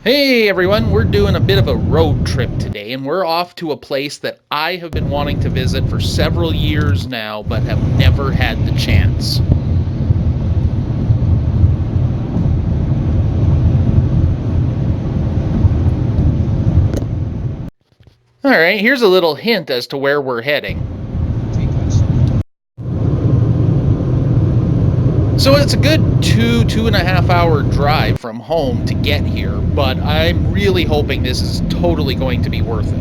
Hey everyone, we're doing a bit of a road trip today, and we're off to a place that I have been wanting to visit for several years now, but have never had the chance. Alright, here's a little hint as to where we're heading. So it's a good 2.5 hour drive from home to get here, but I'm really hoping this is totally going to be worth it.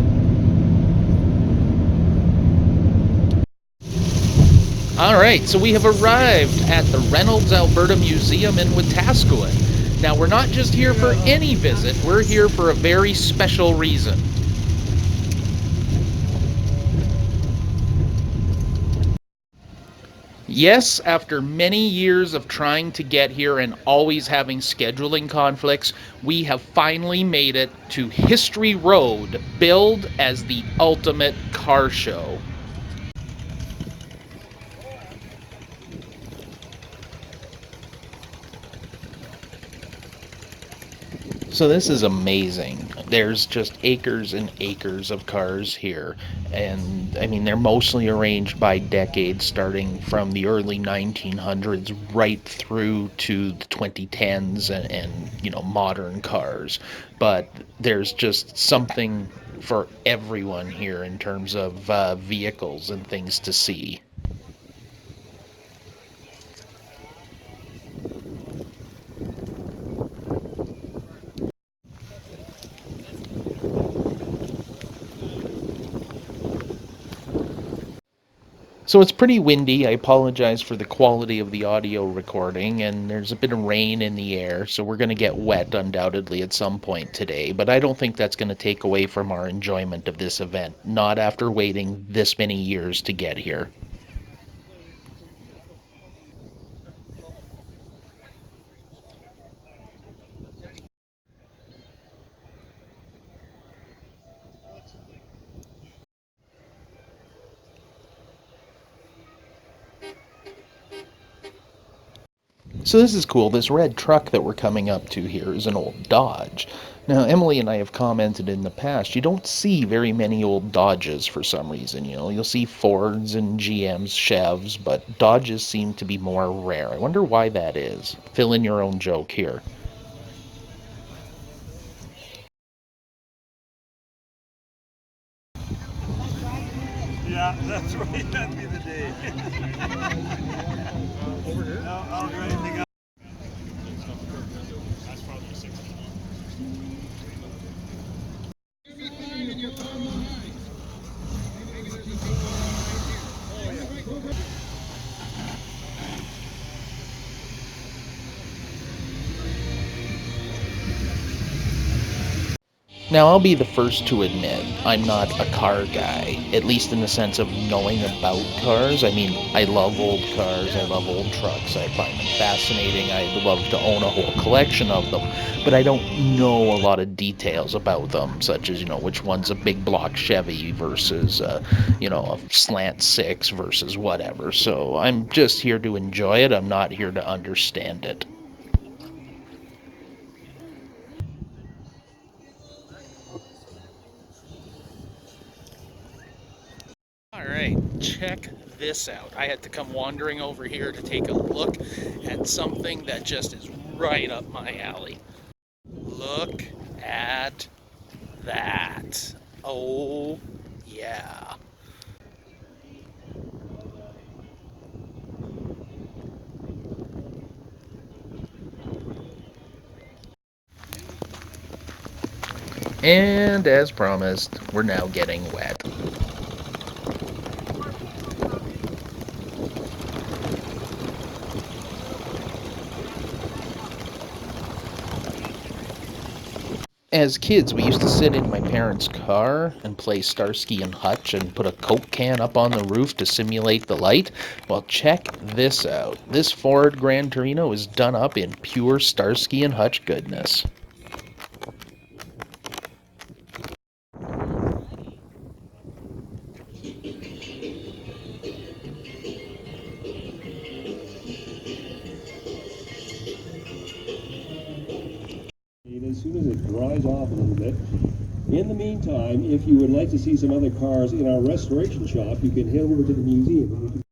Alright, so we have arrived at the Reynolds-Alberta Museum in Wetaskiwin. Now, we're not just here for any visit, we're here for a very special reason. Yes, after many years of trying to get here and always having scheduling conflicts, we have finally made it to History Road, billed as the ultimate car show. So this is amazing. There's just acres and acres of cars here. And I mean, they're mostly arranged by decades, starting from the early 1900s right through to the 2010s and modern cars. But there's just something for everyone here in terms of vehicles and things to see. So it's pretty windy. I apologize for the quality of the audio recording, and there's a bit of rain in the air, so we're going to get wet undoubtedly at some point today. But I don't think that's going to take away from our enjoyment of this event, not after waiting this many years to get here. So this is cool. This red truck that we're coming up to here is an old Dodge. Now, Emily and I have commented in the past, you don't see very many old Dodges for some reason. You'll see Fords and GMs, Chevs, but Dodges seem to be more rare. I wonder why that is. Fill in your own joke here. Yeah, that's right. That'd be the day. Over here? No, I'll do anything else. Now, I'll be the first to admit I'm not a car guy, at least in the sense of knowing about cars. I mean, I love old cars, I love old trucks, I find them fascinating, I'd love to own a whole collection of them, but I don't know a lot of details about them, such as, which one's a big block Chevy versus, a slant six versus whatever. So I'm just here to enjoy it, I'm not here to understand it. All right, check this out. I had to come wandering over here to take a look at something that just is right up my alley. Look at that. Oh, yeah. And as promised, we're now getting wet. As kids, we used to sit in my parents' car and play Starsky and Hutch and put a Coke can up on the roof to simulate the light. Well, check this out. This Ford Gran Torino is done up in pure Starsky and Hutch goodness. soon as it dries off a little bit. In the meantime, if you would like to see some other cars in our restoration shop, you can head over to the museum.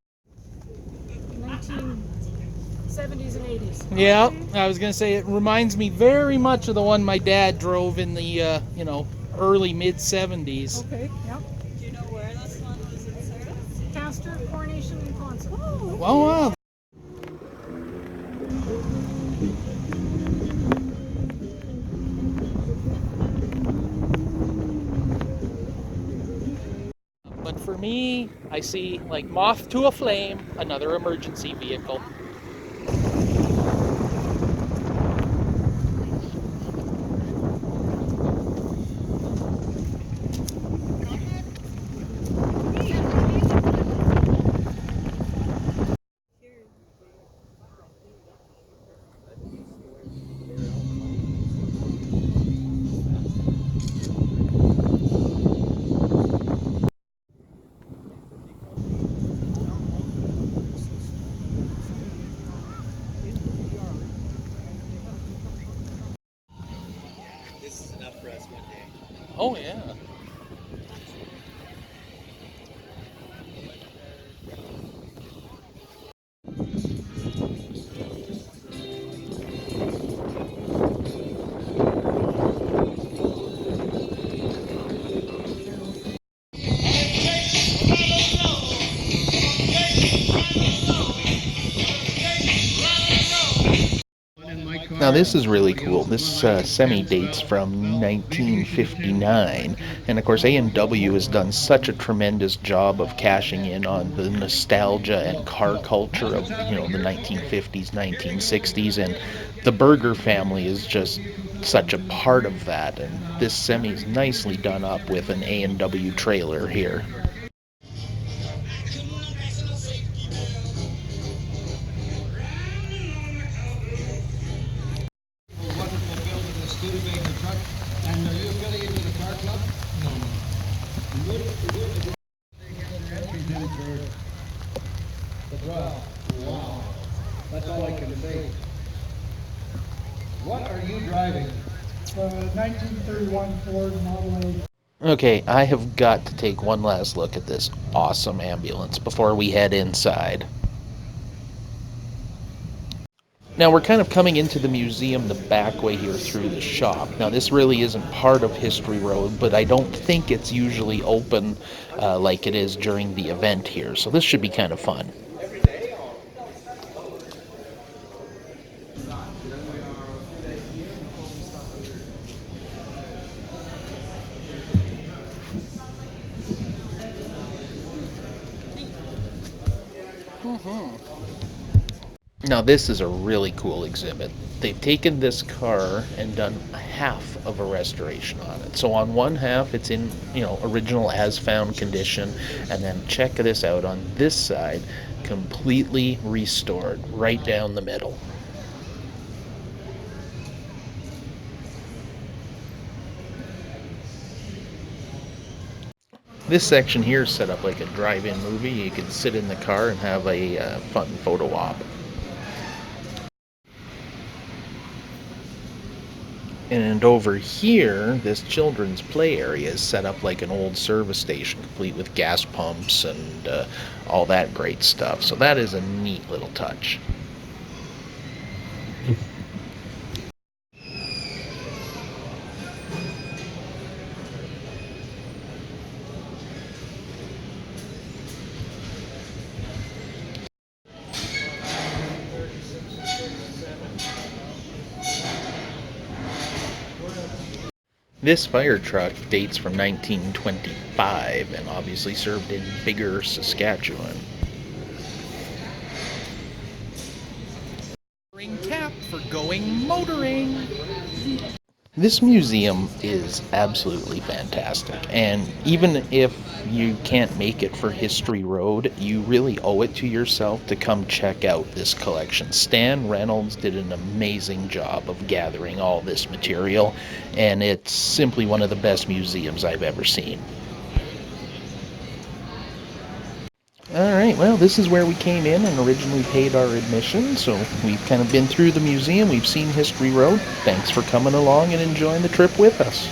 1970s and 80s. Yeah, I was gonna say it reminds me very much of the one my dad drove in the early mid 70s. Okay, yep. Do you know where this one was in service? Castor, Coronation, and Quonset. Oh, Oh wow. But for me, I see like moth to a flame, another emergency vehicle. This is enough for us one day. Oh yeah. Now this is really cool. This semi dates from 1959, and of course A&W has done such a tremendous job of cashing in on the nostalgia and car culture of the 1950s, 1960s, and the Burger family is just such a part of that. And this semi is nicely done up with an A&W trailer here. Wonderful building, the Studebaker truck. And are you affiliated with the car club? No. Entry to the draw. Wow. That's all I can say. What are you driving? 1931 Ford Model A. Okay, I have got to take one last look at this awesome ambulance before we head inside. Now we're kind of coming into the museum the back way here through the shop. Now this really isn't part of History Road, but I don't think it's usually open like it is during the event here. So this should be kind of fun. Now this is a really cool exhibit. They've taken this car and done half of a restoration on it. So on one half it's in, original as found condition, and then check this out on this side, completely restored right down the middle. This section here is set up like a drive-in movie. You can sit in the car and have a fun photo op. And over here, this children's play area is set up like an old service station, complete with gas pumps and all that great stuff. So that is a neat little touch. This fire truck dates from 1925 and obviously served in Bigger, Saskatchewan. Ring tap for going motoring. This museum is absolutely fantastic, and even if you can't make it for History Road, you really owe it to yourself to come check out this collection. Stan Reynolds did an amazing job of gathering all this material, and it's simply one of the best museums I've ever seen. Alright, right, well, this is where we came in and originally paid our admission, so we've kind of been through the museum, we've seen History Road. Thanks for coming along and enjoying the trip with us.